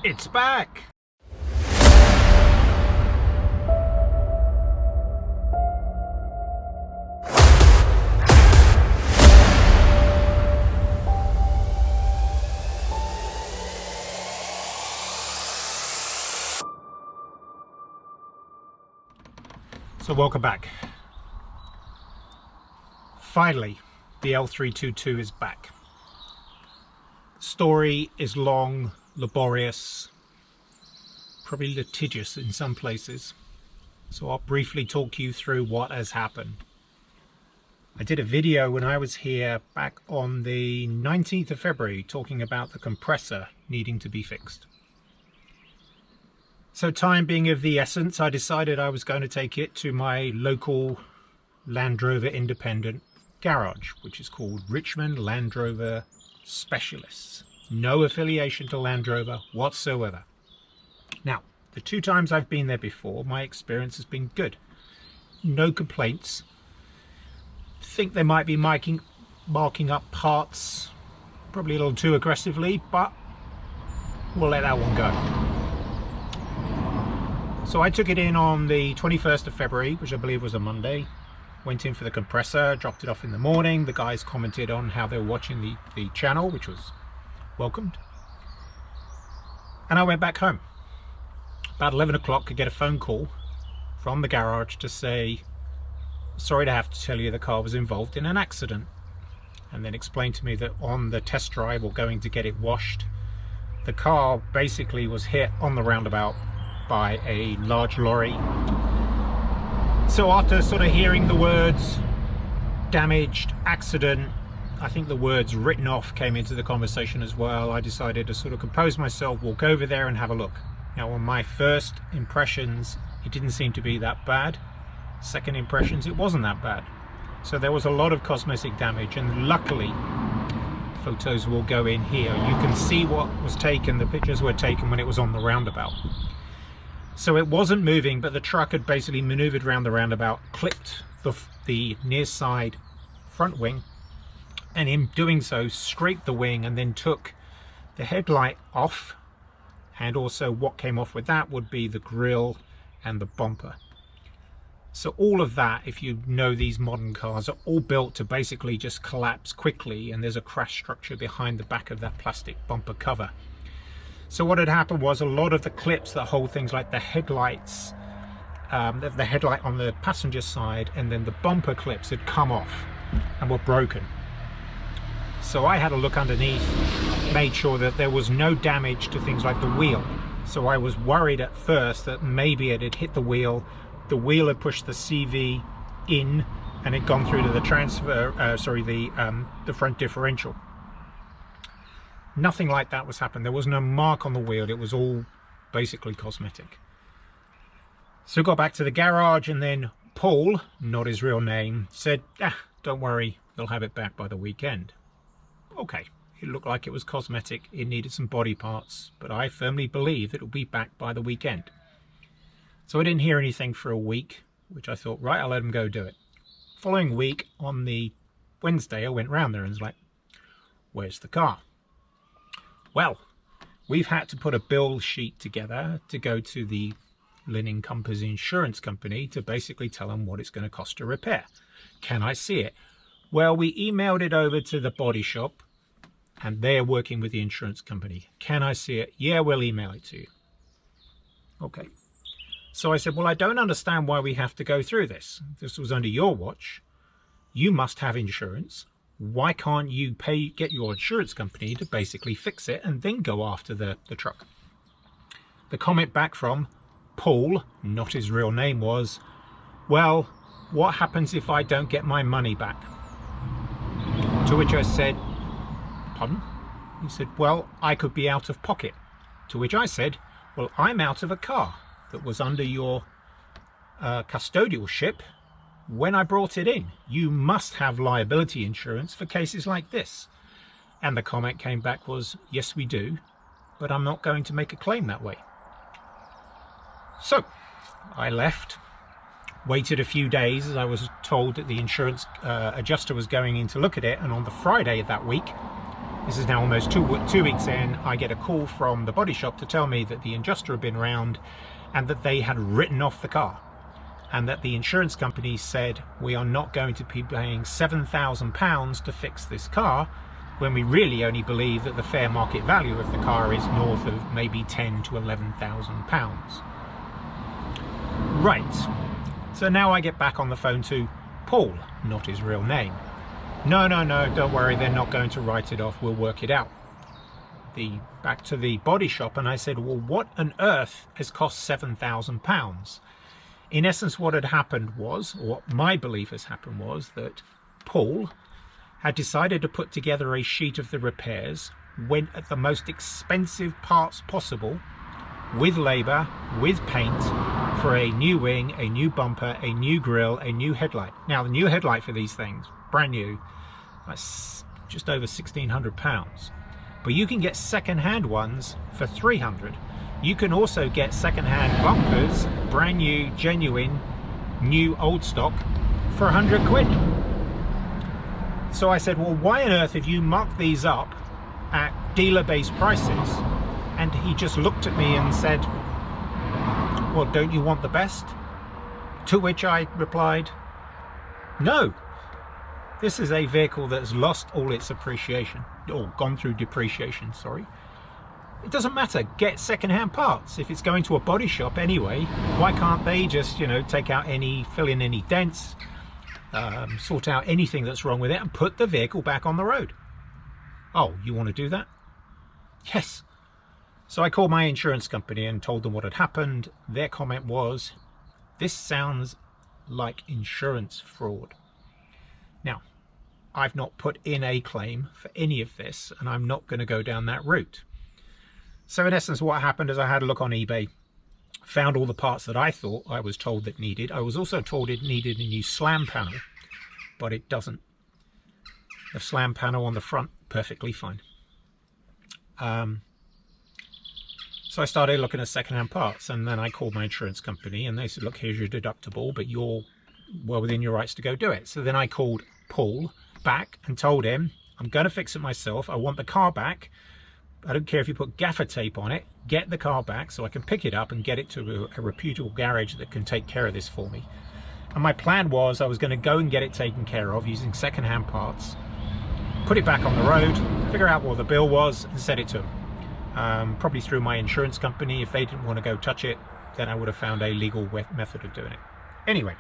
It's back! So welcome back. Finally, the L322 is back. Story is long, laborious, probably litigious in some places. So I'll briefly talk you through what has happened. I did a video when I was here back on the 19th of February talking about the compressor needing to be fixed. So time being of the essence, I decided I was going to take it to my local Land Rover independent garage, which is called Richmond Land Rover Specialists. No affiliation to Land Rover whatsoever. Now, the two times I've been there before, my experience has been good. No complaints. Think they might be marking up parts probably a little too aggressively, but we'll let that one go. So I took it in on the 21st of February, which I believe was a Monday. Went in for the compressor, dropped it off in the morning. The guys commented on how they were watching the channel, which was welcomed. And I went back home. About 11 o'clock, I get a phone call from the garage to say, sorry to have to tell you the car was involved in an accident. And then explained to me that on the test drive or going to get it washed, the car basically was hit on the roundabout by a large lorry. So after sort of hearing the words damaged, accident, I think the words written off came into the conversation as well. I decided to sort of compose myself, walk over there and have a look. Now on my first impressions, it didn't seem to be that bad. Second impressions, it wasn't that bad. So there was a lot of cosmetic damage, and luckily photos will go in here. You can see what was taken, the pictures were taken when it was on the roundabout. So it wasn't moving, but the truck had basically maneuvered around the roundabout, clipped the near side front wing, and in doing so scraped the wing and then took the headlight off, and also what came off with that would be the grille and the bumper. So all of that, if you know these modern cars, are all built to basically just collapse quickly, and there's a crash structure behind the back of that plastic bumper cover. So what had happened was a lot of the clips that hold things like the headlights, the headlight on the passenger side, and then the bumper clips had come off and were broken. So I had a look underneath, made sure that there was no damage to things like the wheel. So I was worried at first that maybe it had hit the wheel had pushed the CV in and it gone through to the the front differential. Nothing like that was happening. There was no mark on the wheel. It was all basically cosmetic. So got back to the garage, and then Paul, not his real name, said, don't worry, they'll have it back by the weekend. Okay, it looked like it was cosmetic. It needed some body parts, but I firmly believe it'll be back by the weekend. So I didn't hear anything for a week, which I thought, right, I'll let him go do it. Following week, on the Wednesday, I went round there and was like, where's the car? Well, we've had to put a bill sheet together to go to the Linen Compass insurance company to basically tell them what it's going to cost to repair. Can I see it? Well, we emailed it over to the body shop, and they're working with the insurance company. Can I see it? Yeah, we'll email it to you. Okay. So I said, well, I don't understand why we have to go through this. This was under your watch. You must have insurance. Why can't you get your insurance company to basically fix it and then go after the truck? The comment back from Paul, not his real name, was, well, what happens if I don't get my money back? To which I said, pardon? He said, well, I could be out of pocket. To which I said, well, I'm out of a car that was under your custodialship when I brought it in. You must have liability insurance for cases like this. And the comment came back was, yes, we do, but I'm not going to make a claim that way. So I left, waited a few days, as I was told that the insurance adjuster was going in to look at it, and on the Friday of that week, This is now almost two weeks in. I get a call from the body shop to tell me that the adjuster had been round and that they had written off the car, and that the insurance company said we are not going to be paying £7,000 to fix this car, when we really only believe that the fair market value of the car is north of maybe £10,000 to £11,000. Right, so now I get back on the phone to Paul, not his real name. No, don't worry, they're not going to write it off, we'll work it out. Back to the body shop, and I said, well, what on earth has cost £7,000? In essence, what had happened was, or what my belief has happened was, that Paul had decided to put together a sheet of the repairs, went at the most expensive parts possible, with labour, with paint, for a new wing, a new bumper, a new grille, a new headlight. Now, the new headlight for these things, brand new, that's just over £1,600. But you can get second-hand ones for £300. You can also get second-hand bumpers, brand new, genuine, new old stock, for 100 quid. So I said, well, why on earth have you marked these up at dealer-based prices? And he just looked at me and said, well, don't you want the best? To which I replied, no. This is a vehicle that's lost all its appreciation, or gone through depreciation, sorry. It doesn't matter, get second-hand parts. If it's going to a body shop anyway, why can't they just, you know, fill in any dents, sort out anything that's wrong with it, and put the vehicle back on the road? Oh, you want to do that? Yes. So I called my insurance company and told them what had happened. Their comment was, this sounds like insurance fraud. Now, I've not put in a claim for any of this, and I'm not going to go down that route. So in essence, what happened is I had a look on eBay, found all the parts that I thought I was told that needed. I was also told it needed a new slam panel, but it doesn't. The slam panel on the front, perfectly fine. So I started looking at second-hand parts, and then I called my insurance company, and they said, look, here's your deductible, but you're well within your rights to go do it. So then I called Paul back and told him, I'm going to fix it myself. I want the car back. I don't care if you put gaffer tape on it. Get the car back so I can pick it up and get it to a reputable garage that can take care of this for me. And my plan was I was going to go and get it taken care of using second-hand parts, put it back on the road, figure out what the bill was, and send it to them. Probably through my insurance company. If they didn't want to go touch it, then I would have found a legal method of doing it. Anyway,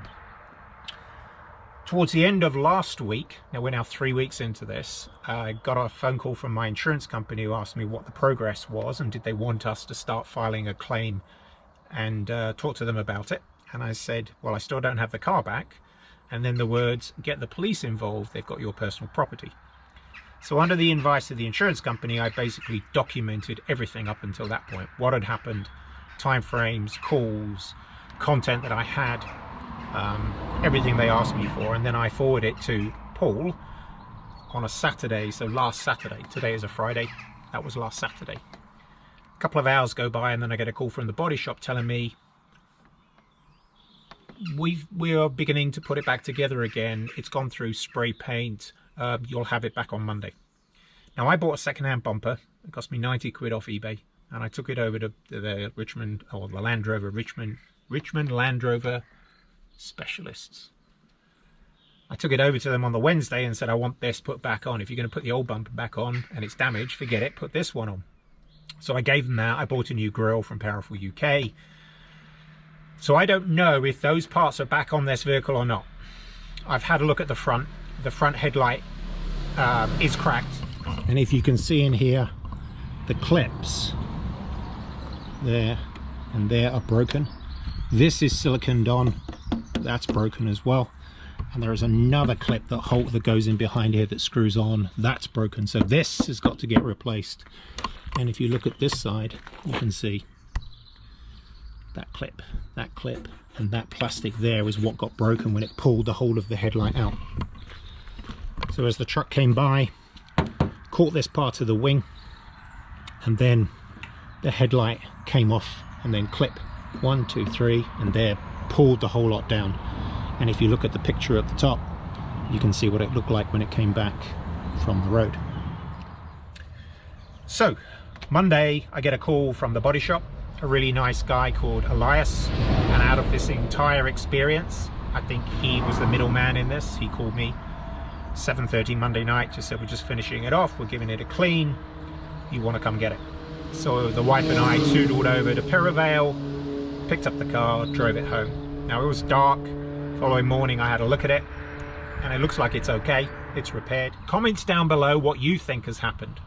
towards the end of last week, now we're now 3 weeks into this, I got a phone call from my insurance company who asked me what the progress was and did they want us to start filing a claim and talk to them about it. And I said, well, I still don't have the car back. And then the words, get the police involved, they've got your personal property. So under the advice of the insurance company, I basically documented everything up until that point. What had happened, timeframes, calls, content that I had, everything they asked me for. And then I forwarded it to Paul on a Saturday, so last Saturday. Today is a Friday, that was last Saturday. A couple of hours go by and then I get a call from the body shop telling me, we are beginning to put it back together again. It's gone through spray paint. You'll have it back on Monday. Now I bought a second-hand bumper. It cost me 90 quid off eBay, and I took it over to the Richmond, or the Land Rover Richmond Land Rover specialists. I took it over to them on the Wednesday and said, I want this put back on. If you're going to put the old bumper back on and it's damaged, forget it, put this one on. So I gave them that. I bought a new grille from Powerful UK. So I don't know if those parts are back on this vehicle or not. I've had a look at the front. The front headlight is cracked. And if you can see in here, the clips there and there are broken. This is siliconed on. That's broken as well. And there is another clip that goes in behind here that screws on. That's broken. So this has got to get replaced. And if you look at this side, you can see that clip, and that plastic there is what got broken when it pulled the whole of the headlight out. So as the truck came by, caught this part of the wing, and then the headlight came off, and then clip 1, 2, 3, and there pulled the whole lot down. And if you look at the picture at the top, you can see what it looked like when it came back from the road. So Monday I get a call from the body shop, a really nice guy called Elias, and out of this entire experience, I think he was the middleman in this. He called me 7:30 Monday night, just said, we're just finishing it off, we're giving it a clean, you want to come get it? So the wife and I toodled over to Perivale, picked up the car, drove it home. Now it was dark. Following morning I had a look at it and it looks like it's okay, it's repaired. Comments down below what you think has happened.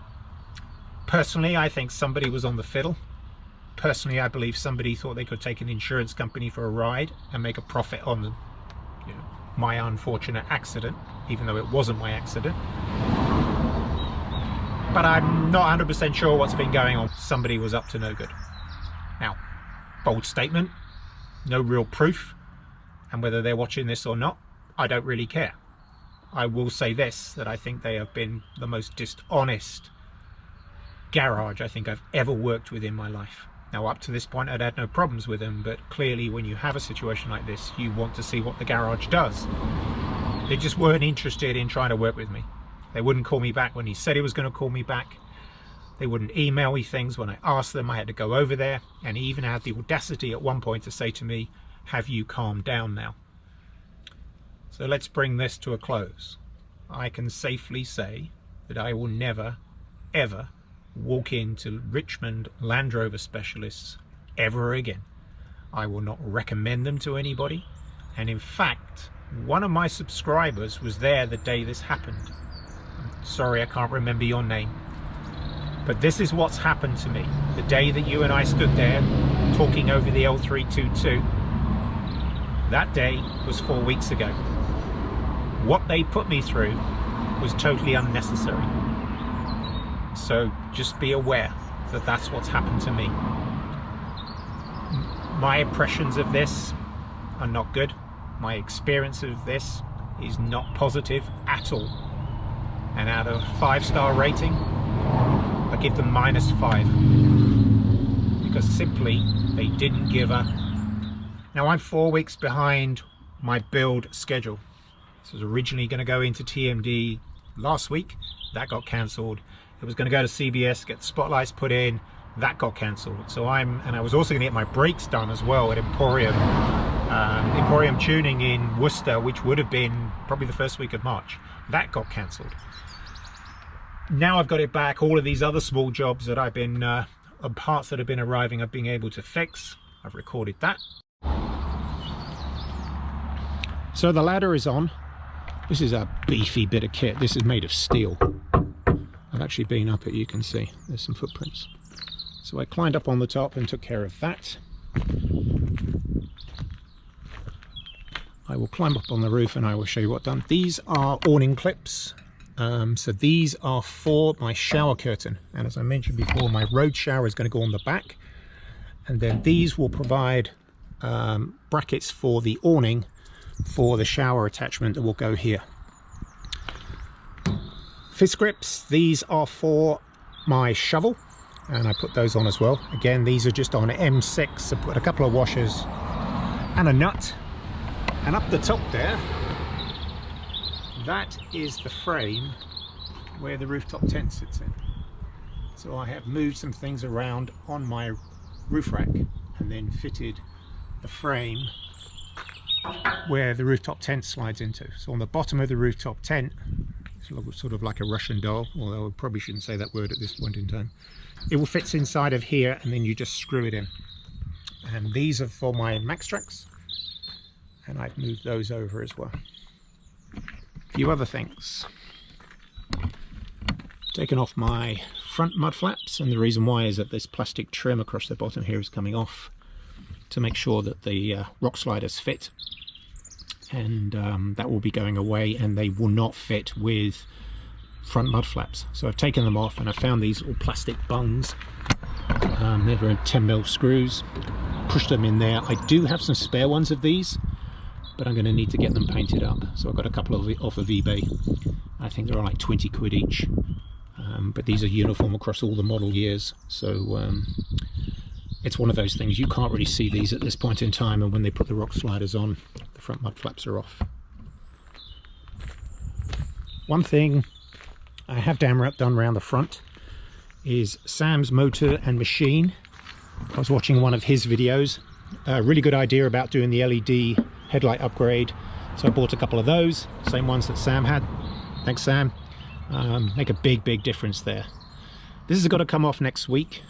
Personally, I think somebody was on the fiddle. Personally, I believe somebody thought they could take an insurance company for a ride and make a profit on the, my unfortunate accident, even though it wasn't my accident. But I'm not 100% sure what's been going on. Somebody was up to no good. Now, bold statement, no real proof, and whether they're watching this or not, I don't really care. I will say this, that I think they have been the most dishonest garage I think I've ever worked with in my life. Now up to this point I'd had no problems with them, but clearly when you have a situation like this, you want to see what the garage does. They just weren't interested in trying to work with me. They wouldn't call me back when he said he was going to call me back. They wouldn't email me things when I asked them. I had to go over there, and he even had the audacity at one point to say to me, have you calmed down now? So let's bring this to a close. I can safely say that I will never ever walk into Richmond Land Rover specialists ever again. I will not recommend them to anybody, and in fact one of my subscribers was there the day this happened. I'm sorry I can't remember your name, but this is what's happened to me. The day that you and I stood there talking over the L322, that day was 4 weeks ago. What they put me through was totally unnecessary. So just be aware that that's what's happened to me. My impressions of this are not good. My experience of this is not positive at all. And out of 5-star rating, I give them -5. Because simply, they didn't give a... Now I'm 4 weeks behind my build schedule. This was originally going to go into TMD last week. That got cancelled. It was going to go to CBS, get the spotlights put in. That got cancelled. So and I was also going to get my brakes done as well at Emporium Tuning in Worcester, which would have been probably the first week of March. That got cancelled. Now I've got it back. All of these other small jobs that I've been, parts that have been arriving, I've been able to fix. I've recorded that. So the ladder is on. This is a beefy bit of kit. This is made of steel. I've actually been up it, you can see. There's some footprints. So I climbed up on the top and took care of that. I will climb up on the roof and I will show you what I've done. These are awning clips. So these are for my shower curtain. And as I mentioned before, my road shower is going to go on the back. And then these will provide brackets for the awning for the shower attachment that will go here. Fist grips, these are for my shovel, and I put those on as well. Again, these are just on M6. I put a couple of washers and a nut, and up the top there, that is the frame where the rooftop tent sits in. So I have moved some things around on my roof rack and then fitted the frame where the rooftop tent slides into. So on the bottom of the rooftop tent, it's sort of like a Russian doll, although I probably shouldn't say that word at this point in time. It will fit inside of here and then you just screw it in. And these are for my max tracks, and I've moved those over as well. A few other things. Taken off my front mud flaps, and the reason why is that this plastic trim across the bottom here is coming off to make sure that the rock sliders fit, and that will be going away, and they will not fit with front mud flaps. So I've taken them off and I found these little plastic bungs. They're 10mm screws, pushed them in there. I do have some spare ones of these, but I'm going to need to get them painted up. So I've got a couple of off of eBay. I think they're like 20 quid each, but these are uniform across all the model years. So it's one of those things, you can't really see these at this point in time, and when they put the rock sliders on, the front mud flaps are off. One thing I have done around the front is Sam's Motor and Machine. I was watching one of his videos. A really good idea about doing the LED headlight upgrade. So I bought a couple of those, same ones that Sam had. Thanks, Sam. Make a big difference there. This has got to come off next week,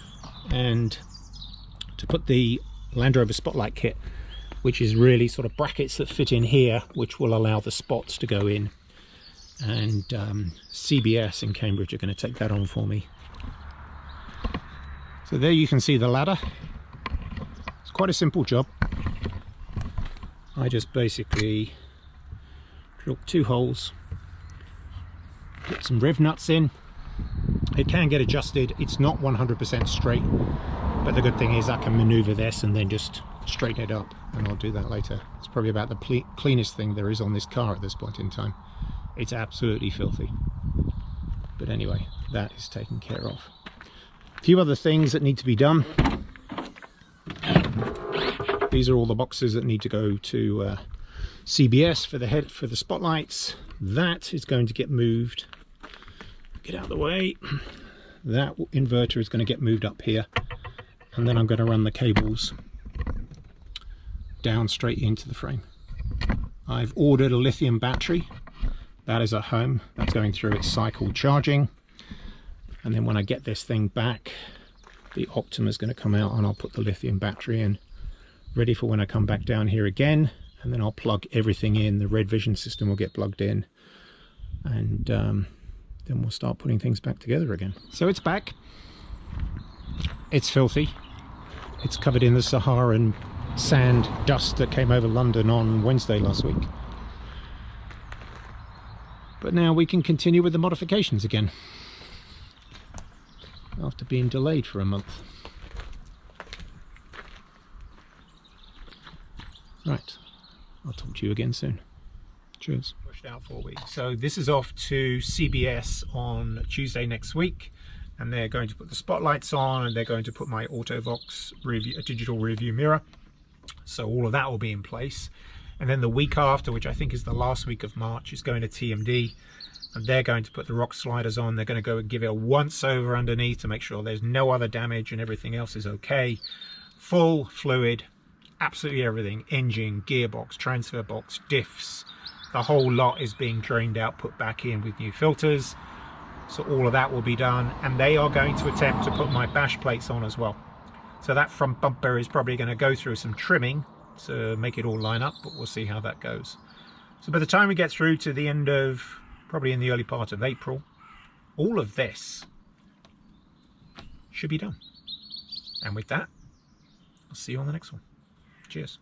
and to put the Land Rover Spotlight kit, which is really sort of brackets that fit in here, which will allow the spots to go in, and CBS in Cambridge are going to take that on for me. So there you can see the ladder. It's quite a simple job. I just basically drill 2 holes, put some rev nuts in. It can get adjusted. It's not 100% straight, but the good thing is I can maneuver this and then just straighten it up, and I'll do that later. It's probably about the cleanest thing there is on this car at this point in time. It's absolutely filthy, but anyway, that is taken care of. A few other things that need to be done. These are all the boxes that need to go to CBS for the spotlights. That is going to get moved. Get out of the way. That inverter is going to get moved up here, and then I'm going to run the cables down straight into the frame. I've ordered a lithium battery. That is at home. That's going through its cycle charging, and then when I get this thing back, the Optima is going to come out and I'll put the lithium battery in, ready for when I come back down here again, and then I'll plug everything in. The Red Vision system will get plugged in, and then we'll start putting things back together again. So it's back. It's filthy. It's covered in the Saharan sand dust that came over London on Wednesday last week. But now we can continue with the modifications again, after being delayed for a month. Right, I'll talk to you again soon. Cheers. Pushed out for a week. So this is off to CBS on Tuesday next week, and they're going to put the spotlights on, and they're going to put my Autovox review, a digital review mirror. So all of that will be in place. And then the week after, which I think is the last week of March, is going to TMD, and they're going to put the rock sliders on. They're going to go and give it a once over underneath to make sure there's no other damage and everything else is okay. Full fluid, absolutely everything, engine, gearbox, transfer box, diffs, the whole lot is being drained out, put back in with new filters. So all of that will be done, and they are going to attempt to put my bash plates on as well. So that front bumper is probably going to go through some trimming to make it all line up, but we'll see how that goes. So by the time we get through to the end of, probably in the early part of April, all of this should be done. And with that, I'll see you on the next one. Cheers.